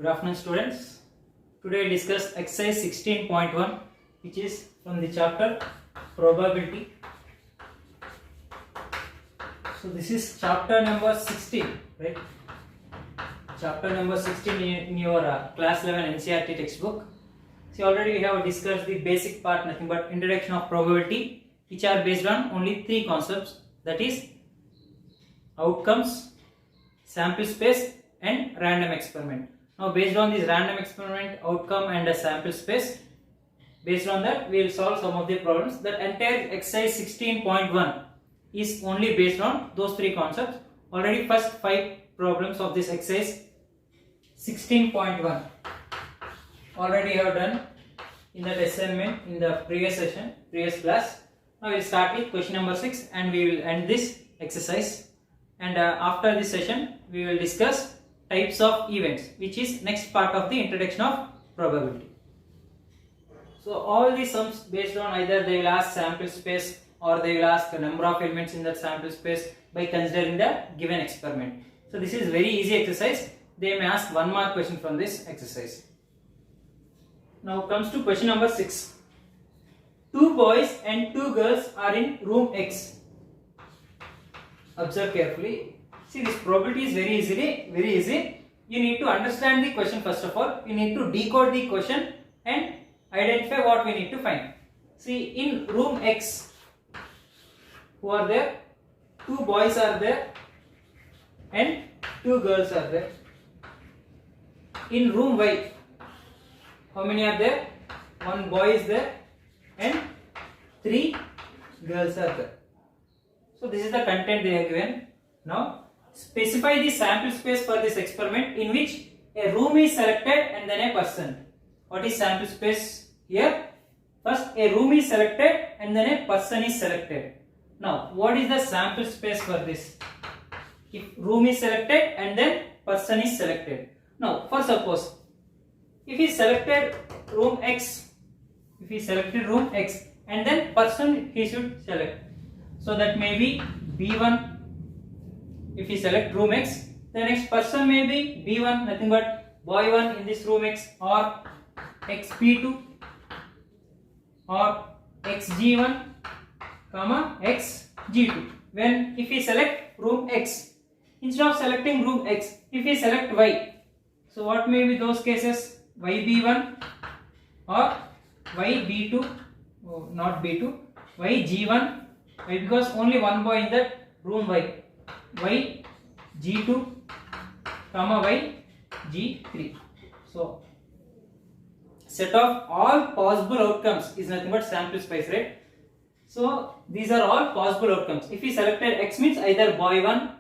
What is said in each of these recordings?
Good afternoon, students. Today we discuss exercise 16.1, which is from the chapter probability. So this is chapter number 16, right? Chapter number 16 in your class 11 NCERT textbook. See, already we have discussed the basic part, nothing but introduction of probability, which are based on only three concepts, that is outcomes, sample space and random experiment. Now based on this random experiment, outcome and a sample space, based on that we will solve some of the problems. That entire exercise 16.1 is only based on those three concepts. Already first 5 problems of this exercise 16.1 already have done in that assignment in the previous session, previous class. Now we will start with question number 6 and we will end this exercise. And after this session we will discuss types of events, which is next part of the introduction of probability. So all these sums based on either they will ask sample space or they will ask the number of elements in that sample space by considering the given experiment. So this is very easy exercise. They may ask 1 mark question from this exercise. Now comes to question number 6. 2 boys and 2 girls are in room X. Observe carefully. See, this probability is very easy. You need to understand the question first of all. You need to decode the question and identify what we need to find. See, in room X, who are there? 2 boys are there and 2 girls are there. In room Y, how many are there? 1 boy is there and 3 girls are there. So this is the content they have given. Now specify the sample space for this experiment in which a room is selected and then a person. What is sample space here? First a room is selected and then a person is selected. Now what is the sample space for this? If room is selected and then person is selected. Now for suppose if he selected room X, and then person he should select. So that may be B1. If he select room X, the next person may be B1, nothing but boy 1 in this room X, or XP2 or XG1 comma XG2. When if he select room X, instead of selecting room X, if he select Y, so what may be those cases? YB1 or YB2, oh, not B2, YG1, why? Because only one boy in that room Y. YG2 comma YG3. So set of all possible outcomes is nothing but sample space, right? So these are all possible outcomes. If we selected X means either boy 1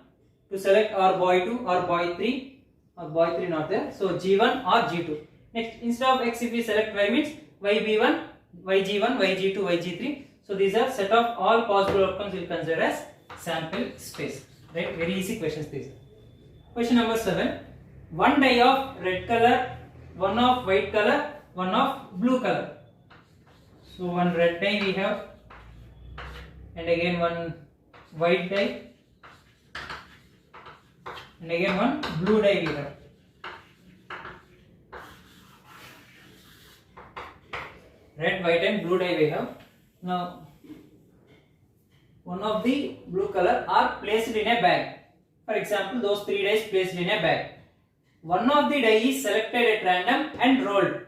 to select or boy 2 or boy 3 or boy 3 not there. So G1 or G2. Next instead of X if we select Y means YB1, YG1, YG2, YG3. So these are set of all possible outcomes we will consider as sample space. Right? Very easy questions these. Question number 7. 1 die of red color, 1 of white color, 1 of blue color. So 1 red die we have, and again 1 white die, and again 1 blue die we have. Red, white and blue die we have. Now one of the blue color are placed in a bag. For example, those 3 dice placed in a bag. One of the die is selected at random and rolled.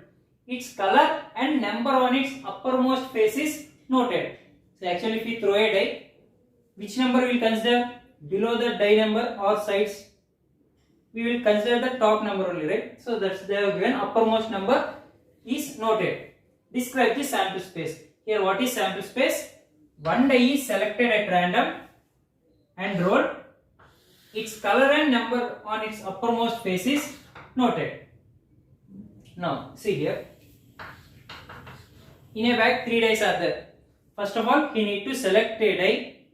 Its color and number on its uppermost face is noted. So actually if we throw a die, which number we will consider? Below the die number or sides? We will consider the top number only, right? So that's they have given uppermost number is noted. Describe the sample space. Here what is sample space? 1 die is selected at random and rolled. Its color and number on its uppermost face is noted. Now see here. In a bag 3 dice are there. First of all he need to select a die.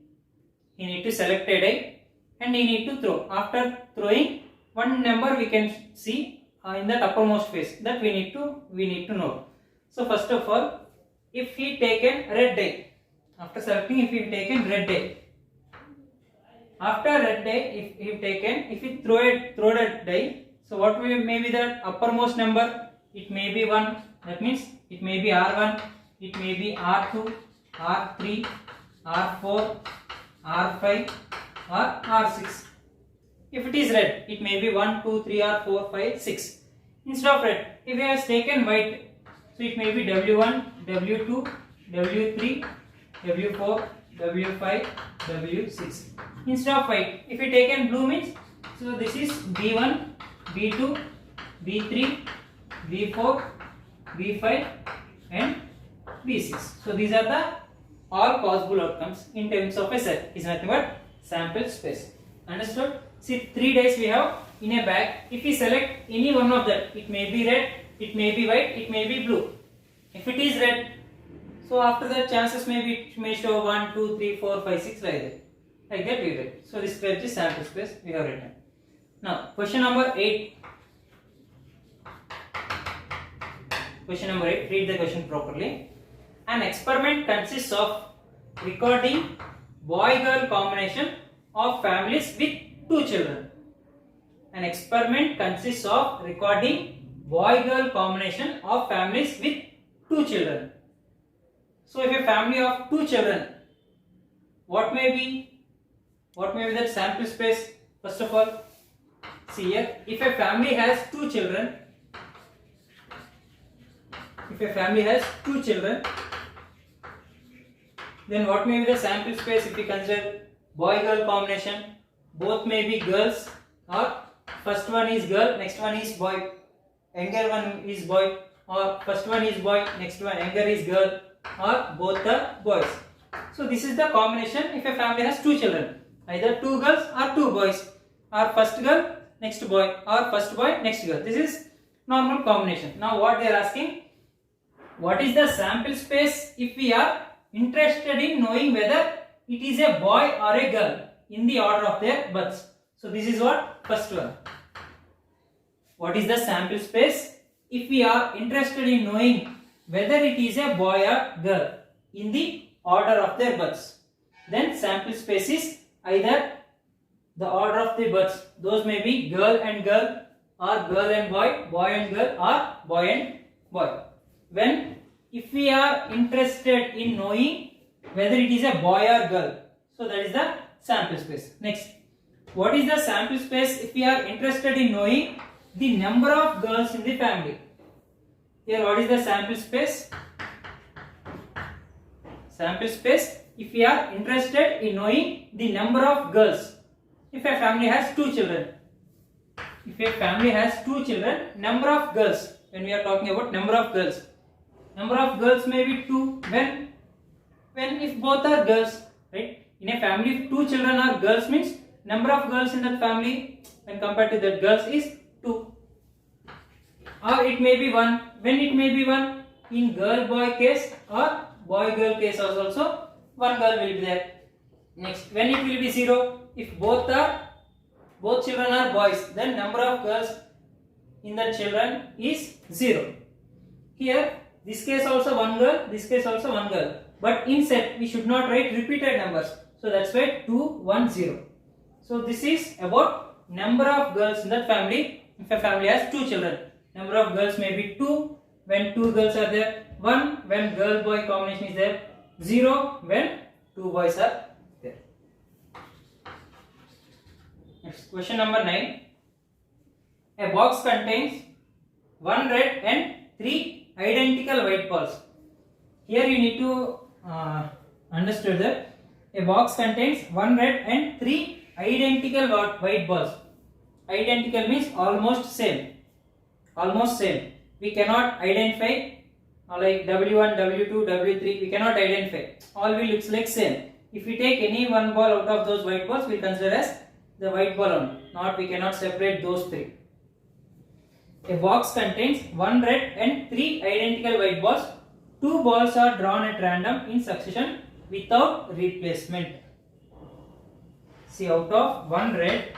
And he need to throw. After throwing, one number we can see in that uppermost face that we need to know. So first of all, if he taken red die, after selecting if he taken red die, After red die, if he throw a die, So what may be the uppermost number? It may be 1. That means it may be R1, it may be R2, R3, R4, R5 or R6. If it is red, it may be 1, 2, 3 or 4, 5, 6. Instead of red, if it has taken white, so it may be W1, W2, W3, W4, W5, W6. Instead of white, if you taken blue means, so this is B1, B2, B3, B4, B5 and B6. So these are the all possible outcomes in terms of a set. Is nothing but sample space. Understood? See, 3 dice we have in a bag. If we select any one of them, it may be red, it may be white, it may be blue. If it is red, so after that chances it may show 1, 2, 3, 4, 5, 6 like that. Like that we write. So this is the sample space we have written. Now question number 8. Question number 8. Read the question properly. An experiment consists of recording boy-girl combination of families with 2 children. An experiment consists of recording boy-girl combination of families with 2 children. So if a family of 2 children, what may be that sample space? First of all, see here, if a family has 2 children, then what may be the sample space if we consider boy-girl combination? Both may be girls, or first one is girl, next one is boy, younger one is boy, or first one is boy, next one younger is girl, or both are boys. So this is the combination if a family has 2 children, either 2 girls or 2 boys, or first girl, next boy, or first boy, next girl. This is normal combination. Now what they are asking, what is the sample space if we are interested in knowing whether it is a boy or a girl in the order of their births. So this is what first one. What is the sample space if we are interested in knowing whether it is a boy or girl in the order of their births? Then sample space is either the order of the births. Those may be girl and girl, or girl and boy, boy and girl, or boy and boy. If we are interested in knowing whether it is a boy or girl, so that is the sample space. Next, what is the sample space if we are interested in knowing the number of girls in the family? Here, what is the sample space? Sample space if we are interested in knowing the number of girls. If a family has 2 children, number of girls, when we are talking about number of girls may be 2 when if both are girls, right? In a family if 2 children are girls means number of girls in that family when compared to that girls is 2. Or it may be 1 when it may be 1 in girl boy case, or boy girl case also 1 girl will be there. Next, when it will be 0 if both children are boys, then number of girls in the children is 0. Here this case also 1 girl, this case also 1 girl, but in set we should not write repeated numbers, so that's why 2, 1, 0. So this is about number of girls in that family. If a family has 2 children, number of girls may be 2 when 2 girls are there, 1 when girl boy combination is there, 0 when 2 boys are there. Next, question number 9. A box contains 1 red and 3 identical white balls. Here you need to understand that a box contains 1 red and 3 identical white balls. Identical means almost same. We cannot identify like W1, W2, W3. We cannot identify. All will looks like same. If we take any one ball out of those white balls, we will consider as the white ball only. We cannot separate those 3. A box contains 1 red and 3 identical white balls. 2 balls are drawn at random in succession without replacement. See, out of 1 red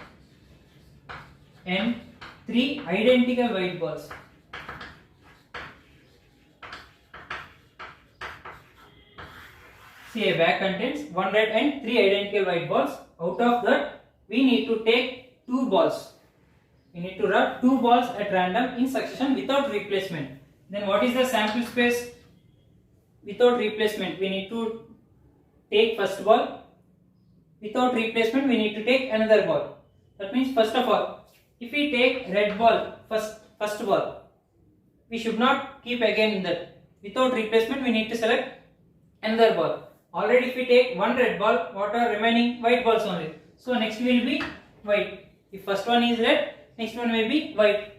and 3 identical white balls, see, a bag contains 1 red and 3 identical white balls. Out of that, we need to take 2 balls. We need to rub 2 balls at random in succession without replacement. Then what is the sample space without replacement? We need to take first ball. Without replacement, we need to take another ball. That means first of all, if we take red ball, first ball, we should not keep again in that. Without replacement, we need to select another ball. Already if we take one red ball, what are remaining? White balls only. So next will be white. If first one is red, next one will be white.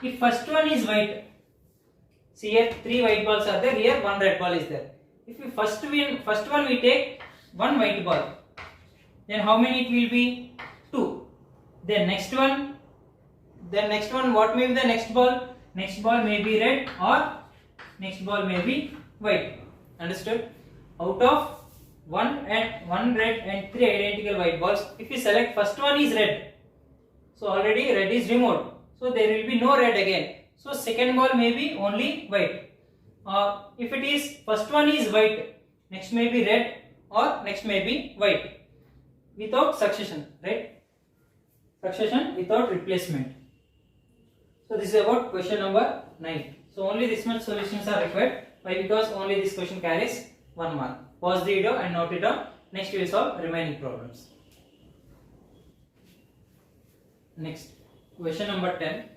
If first one is white, see here 3 white balls are there, here 1 red ball is there. If we first one we take 1 white ball, then how many it will be? 2. Then next one what may be the next ball? Next ball may be red or next ball may be white. Understood? Out of 1 red and 3 identical white balls, if we select first one is red, so already red is removed, so there will be no red again. So second ball may be only white. If it is first one is white, next may be red or next may be white. Without succession, right? Succession without replacement. So this is about question number 9. So only this much solutions are required. Why? Because only this question carries 1 mark. Pause the video and note it down. Next we will solve remaining problems. Next, question number 10.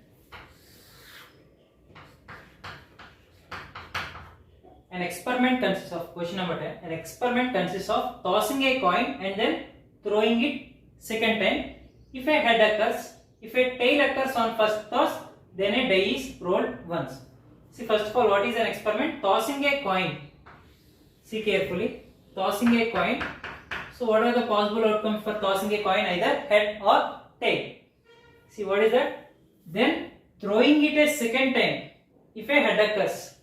An experiment consists of, question number 10. An experiment consists of tossing a coin and then throwing it second time. If a head occurs, if a tail occurs on first toss, then a die is rolled once. See, first of all, what is an experiment? Tossing a coin. See carefully. Tossing a coin. So what are the possible outcomes for tossing a coin? Either head or tail. See, what is that? Then throwing it a second time. If a head occurs.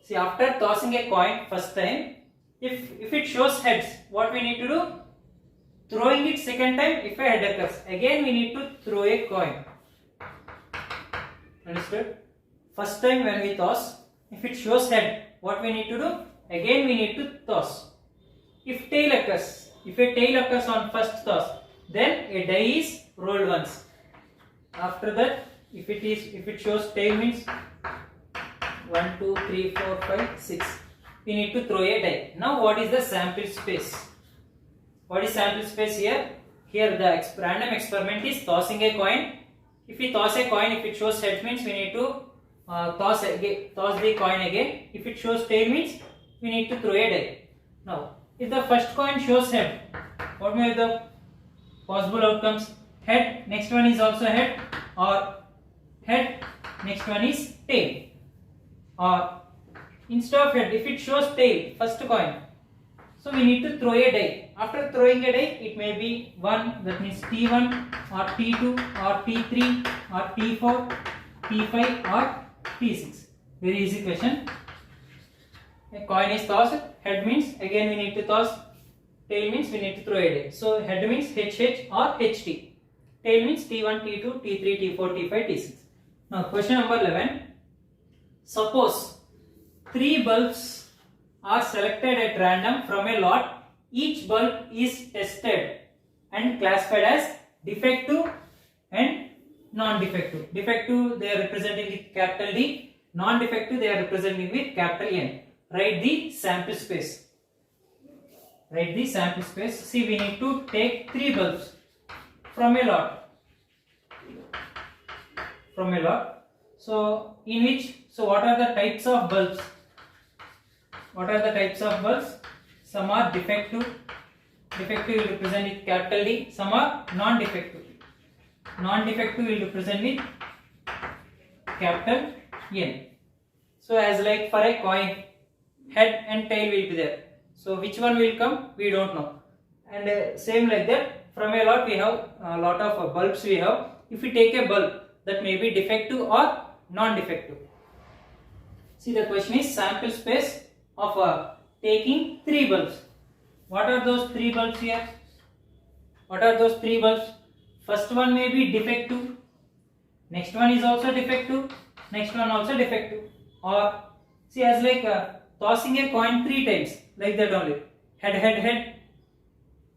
See, after tossing a coin first time, if it shows heads, what we need to do? Throwing it second time if a head occurs. Again we need to throw a coin. Understood? First time when we toss, if it shows head, what we need to do? Again we need to toss. If tail occurs, if a tail occurs on first toss, then a die is rolled once. After that, if it shows tail means 1, 2, 3, 4, 5, 6. We need to throw a die. Now what is the sample space? What is sample space here? Here the random experiment is tossing a coin. If we toss a coin, if it shows head means we need to toss the coin again. If it shows tail means we need to throw a die. Now, if the first coin shows head, what may be the possible outcomes? Head, next one is also head, or head, next one is tail. Or instead of head, if it shows tail, first coin, so we need to throw a die. After throwing a die, it may be 1, that means T1 or T2 or T3 or T4, T5 or T6. Very easy question. A coin is tossed, head means again we need to toss, tail means we need to throw a die. So head means HH or HT. Tail means T1, T2, T3, T4, T5, T6. Now question number 11. Suppose 3 bulbs are selected at random from a lot. Each bulb is tested and classified as defective and non-defective. Defective they are representing with capital D. Non-defective they are representing with capital N. Write the sample space. Write the sample space. See, we need to take 3 bulbs from a lot. From a lot. So in which, so what are the types of bulbs? What are the types of bulbs? Some are defective. Defective will represent with capital D. Some are non-defective. Non-defective will represent with capital N. So as like for a coin, head and tail will be there. So which one will come? We don't know. And same like that, from a lot we have a lot of bulbs we have. If we take a bulb, that may be defective or non-defective. See, the question is sample space of taking 3 bulbs. What are those 3 bulbs here? What are those 3 bulbs? First one may be defective. Next one is also defective. Next one also defective. Or see, as like tossing a coin 3 times, like that only. Head, head, head.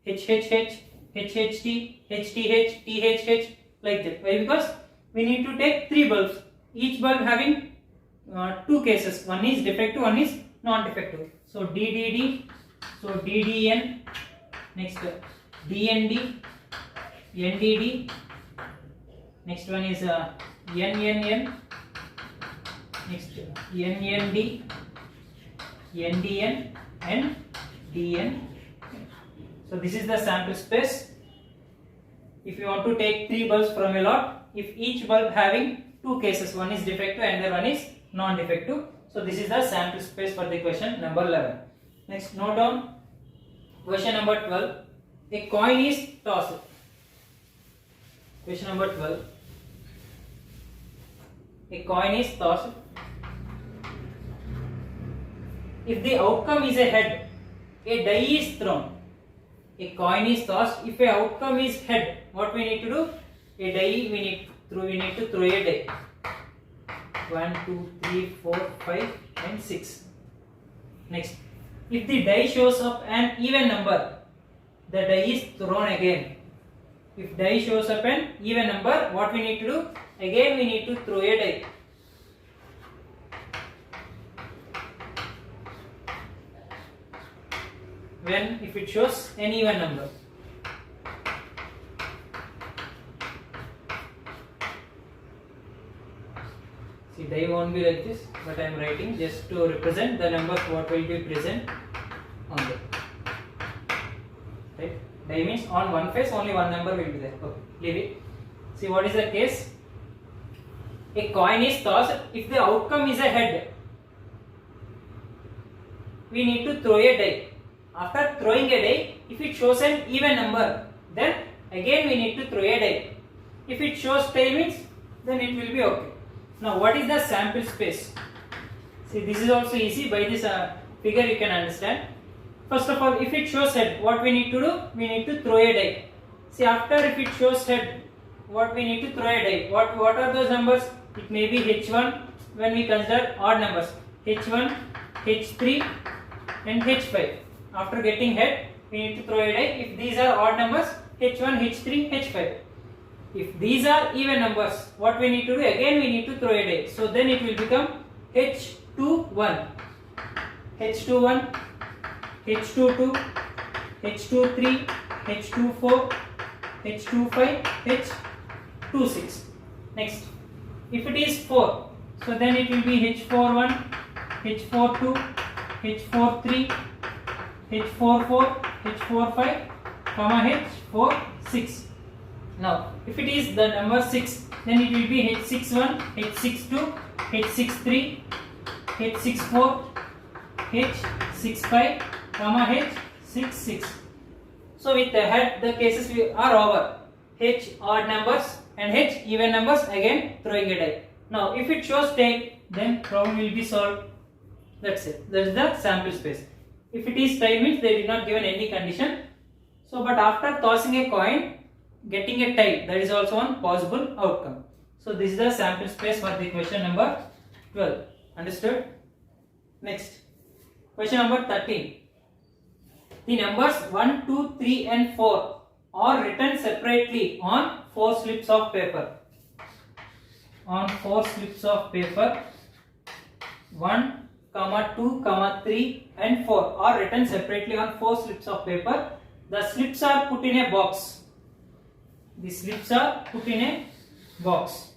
H, H, H. H, H, T. H, T, H. T, H, H. Like that. Why? Because we need to take 3 bulbs, each bulb having 2 cases, one is defective, one is non-defective. So DDD, so DDN, next DND, NDD, next one is NNN, next NND, NDN and DN. So this is the sample space. If you want to take 3 bulbs from a lot, if each bulb having 2 cases, one is defective and the one is non-defective. So this is the sample space for the question number 11. Next, note down question number 12. A coin is tossed. Question number 12. A coin is tossed. If the outcome is a head, a die is thrown. A coin is tossed. If a outcome is head, what we need to do? A die we need to throw a die. 1, 2, 3, 4, 5 and 6. Next, if the die shows up an even number, the die is thrown again. If die shows up an even number, what we need to do? Again we need to throw a die. When if it shows an even number. See, die won't be like this, but I am writing just to represent the numbers what will be present on there. Right? Die means on one face only one number will be there. Okay, leave it. See, what is the case? A coin is tossed. If the outcome is a head, we need to throw a die. After throwing a die, if it shows an even number, then again we need to throw a die. If it shows tail means, then it will be okay. Now, what is the sample space? See, this is also easy. By this figure you can understand. First of all, if it shows head, what we need to do? We need to throw a die. See, after if it shows head, what we need to throw a die? What are those numbers? It may be H1 when we consider odd numbers. H1, H3 and H5. After getting head, we need to throw a die. If these are odd numbers, H1, H3, H5. If these are even numbers, what we need to do? Again we need to throw a die. So then it will become H21, H21, H22, H23, H24, H25, H26. Next, if it is 4, so then it will be H41, H42, H43, H44, H45, H46. Now, if it is the number 6, then it will be H61, H62, H63, H64, H65, H66. So with the head, the cases are over. H odd numbers and H even numbers, again throwing a die. Now, if it shows tail, then problem will be solved. That's it. That is the sample space. If it is tail means they did not given any condition. So, but after tossing a coin, getting a tail, that is also one possible outcome. So this is the sample space for the question number 12. Understood? Next, question number 13. The numbers 1, 2, 3 and 4 are written separately on 4 slips of paper. On 4 slips of paper, 1, 2, 3 and 4 are written separately on 4 slips of paper. The slips are put in a box. The slips are put in a box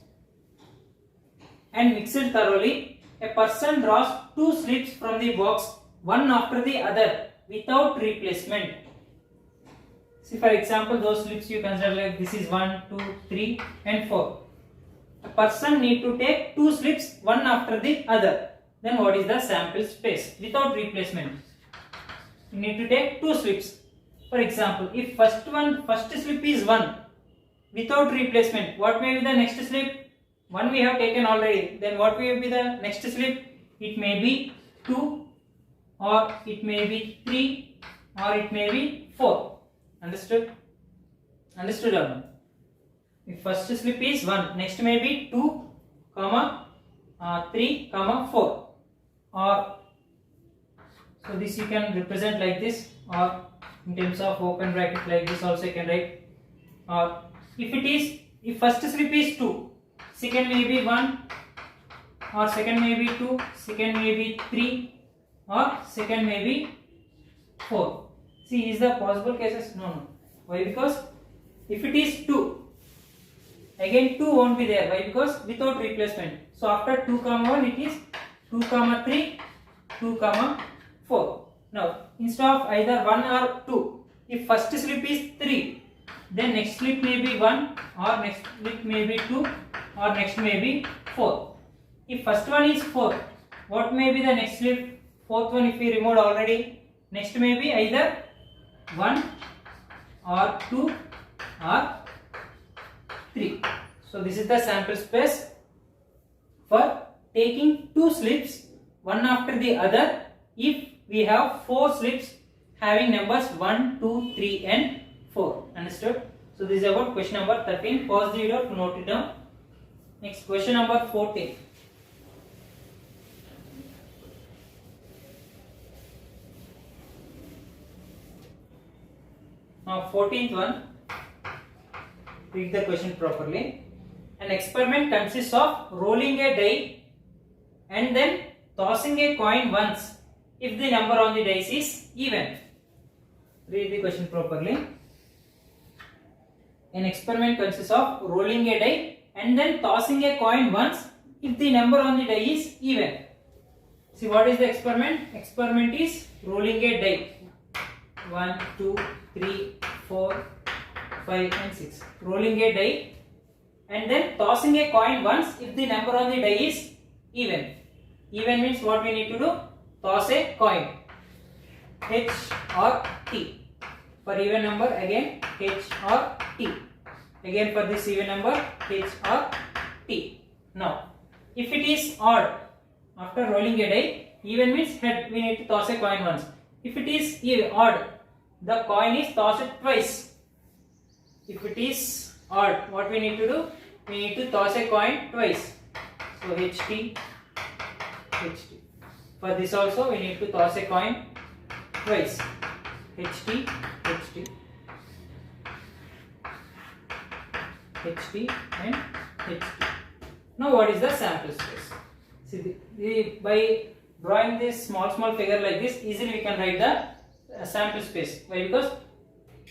and mixed thoroughly. A person draws 2 slips from the box, one after the other, without replacement. See, for example, those slips you consider like this is 1, 2, 3 and 4. A person need to take 2 slips one after the other. Then what is the sample space? Without replacement, you need to take 2 slips. For example, if first slip is 1, without replacement, what may be the next slip? 1 we have taken already. Then what will be the next slip? It may be 2, or it may be 3, or it may be 4. Understood? Understood or not? If first slip is 1, next may be 2, 3, 4. Or so this you can represent like this, or in terms of open bracket like this also you can write. Or if first slip is 2, second may be 1, or second may be 2, second may be 3, or second may be 4. See, is the possible cases? No, no. Why? Because if it is 2, again 2 won't be there. Why? Because without replacement. So after 2 comma 1 it is 2 comma 3, 2 comma 4. Now instead of either 1 or 2, if first slip is 3, then next slip may be 1, or next slip may be 2, or next may be 4. If first one is 4, what may be the next slip? Fourth one if we removed already, next may be either 1 or 2 or 3. So this is the sample space for taking 2 slips one after the other if we have 4 slips having numbers 1, 2, 3 and 4. Understood? So this is about question number 13. Pause the video to note it down. Next, question number 14. Now 14th one, read the question properly. An experiment consists of rolling a die and then tossing a coin once if the number on the dice is even. Read the question properly. An experiment consists of rolling a die and then tossing a coin once if the number on the die is even. See, what is the experiment? Experiment is rolling a die. 1, 2, 3, 4, 5 and 6. Rolling a die and then tossing a coin once if the number on the die is even. Even means what we need to do? Toss a coin. H or T. For even number again H or T. Again for this even number H or T. Now if it is odd, after rolling a die, even means head, we need to toss a coin once. If it is odd, the coin is tossed twice. If it is odd, what we need to do? We need to toss a coin twice. So HT, HT. For this also we need to toss a coin twice. HT, HT, HT and HT. Now what is the sample space? See, by drawing this small figure like this, easily we can write the sample space. Why? Because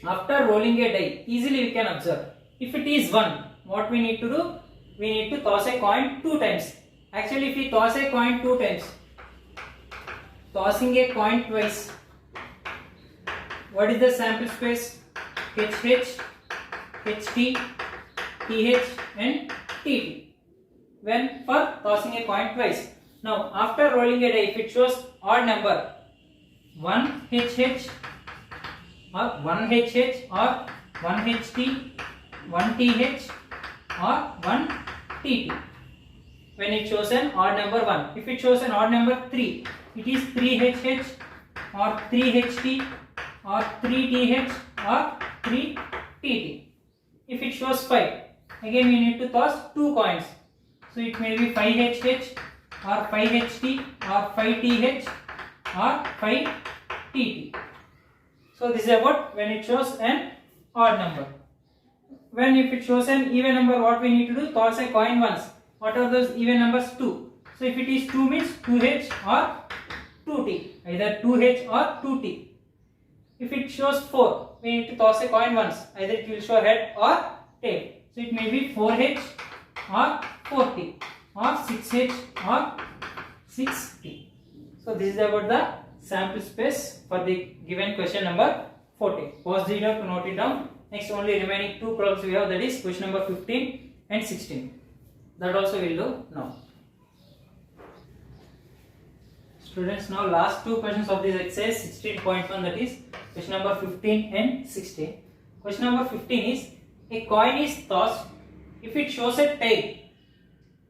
after rolling a die, easily we can observe. If it is 1, what we need to do? We need to toss a coin 2 times. Actually, if we toss a coin 2 times, tossing a coin twice, what is the sample space? HH, HT, TH and TT. When for tossing a coin twice. Now after rolling a die, if it shows odd number 1HH or 1HH or 1HT, 1TH or 1TT. When it shows an odd number 1. If it shows an odd number 3, it is 3HH or 3HT or 3TH or 3TT. If it shows 5, again we need to toss 2 coins. So it may be 5HH or 5HT or 5TH or 5TT. So this is about when it shows an odd number. When if it shows an even number, what we need to do? Toss a coin once. What are those even numbers? 2. So if it is 2 means 2H or 2T. Either 2H or 2T. If it shows 4, we need to toss a coin once. Either it will show head or tail. So it may be 4H or 4T or 6H or 6T. So this is about the sample space for the given question number 14. Pause the video to note it down. Next, only remaining 2 problems we have, that is question number 15 and 16. That also we will do now. Students, now last 2 questions of this exercise 16.1, that is question number 15 and 16. Question number 15 is, a coin is tossed. If it shows a tail,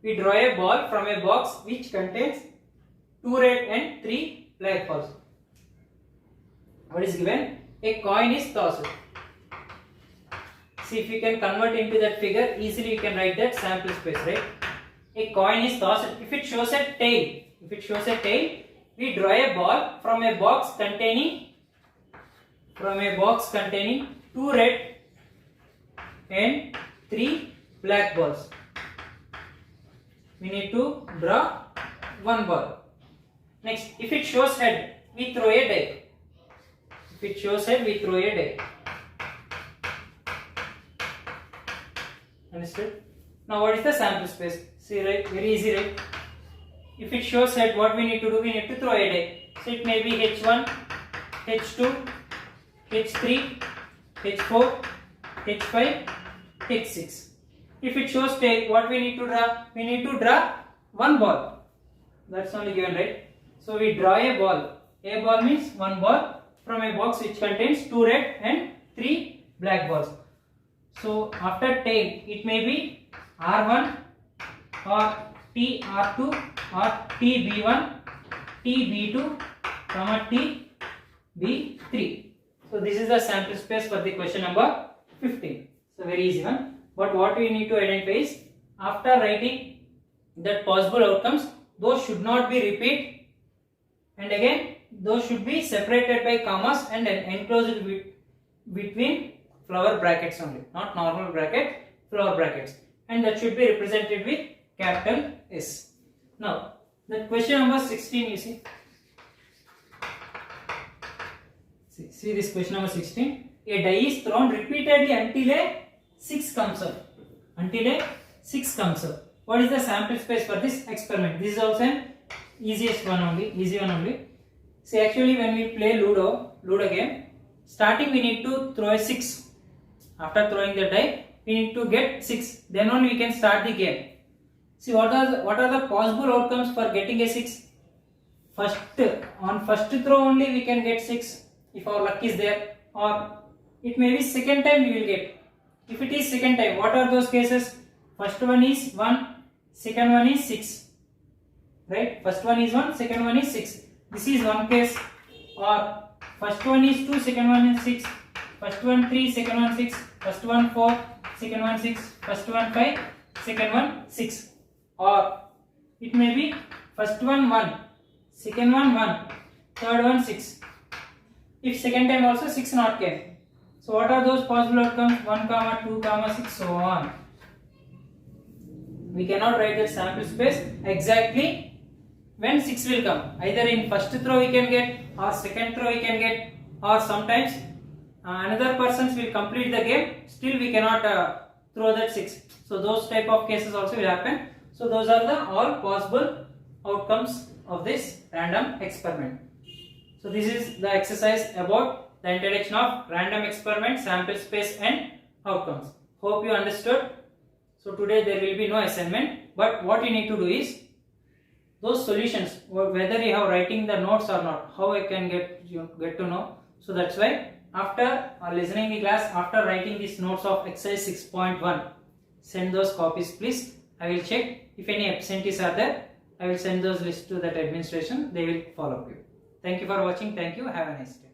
we draw a ball from a box which contains 2 red and 3 black balls. What is given? A coin is tossed. See, if you can convert into that figure, easily you can write that sample space, right? A coin is tossed. If it shows a tail, we draw a ball from a box containing 2 red and 3 black balls. we need to draw one ball. Next, if it shows head, we throw a die. If it shows head, we throw a die. Understood? Now what is the sample space? See, right? Very easy, right? If it shows head, what we need to do? We need to throw a die. So it may be H1, H2, H3, H4, H5, H6. If it shows tail, what we need to draw? We need to draw one ball. That's only given, right? So we draw a ball. A ball means one ball from a box which contains 2 red and 3 black balls. So after tail, it may be R1 or TR2 or TB1, TB2, TB3. So this is the sample space for the question number 15. So very easy one. But what we need to identify is, after writing that possible outcomes, those should not be repeat, and again those should be separated by commas and enclosed between flower brackets only, not normal bracket, flower brackets, and that should be represented with capital S. Now the question number 16, you see this question number 16. A die is thrown repeatedly until a 6 comes up. What is the sample space for this experiment? This is also an easy one only. See, actually when we play Ludo game, starting we need to throw a 6. After throwing the die, we need to get 6. Then only we can start the game. See, what are the possible outcomes for getting a 6? On first throw only we can get 6 if our luck is there, or it may be second time we will get. If it is second time, what are those cases? First one is 1, second one is 6. Right? First one is 1, second one is 6. This is one case. Or first one is 2, second one is 6. First one 3, second one 6. First one 4, second one 6. First one 5, second one 6. Or it may be first one 1, second one 1, third one 6. If second time also 6 not came. So what are those possible outcomes? 1, 2, 6, so on. We cannot write the sample space exactly when 6 will come. Either in first throw we can get, or second throw we can get, or sometimes another persons will complete the game, still we cannot throw that 6. So those type of cases also will happen. So those are the all possible outcomes of this random experiment. So this is the exercise about the introduction of random experiment, sample space and outcomes. Hope you understood. So today there will be no assignment, but what you need to do is those solutions, whether you have writing the notes or not, how I can get to know. So that's why after listening the class, after writing these notes of exercise 6.1, send those copies please. I will check if any absentees are there. I will send those lists to that administration. They will follow up you. Thank you for watching. Thank you. Have a nice day.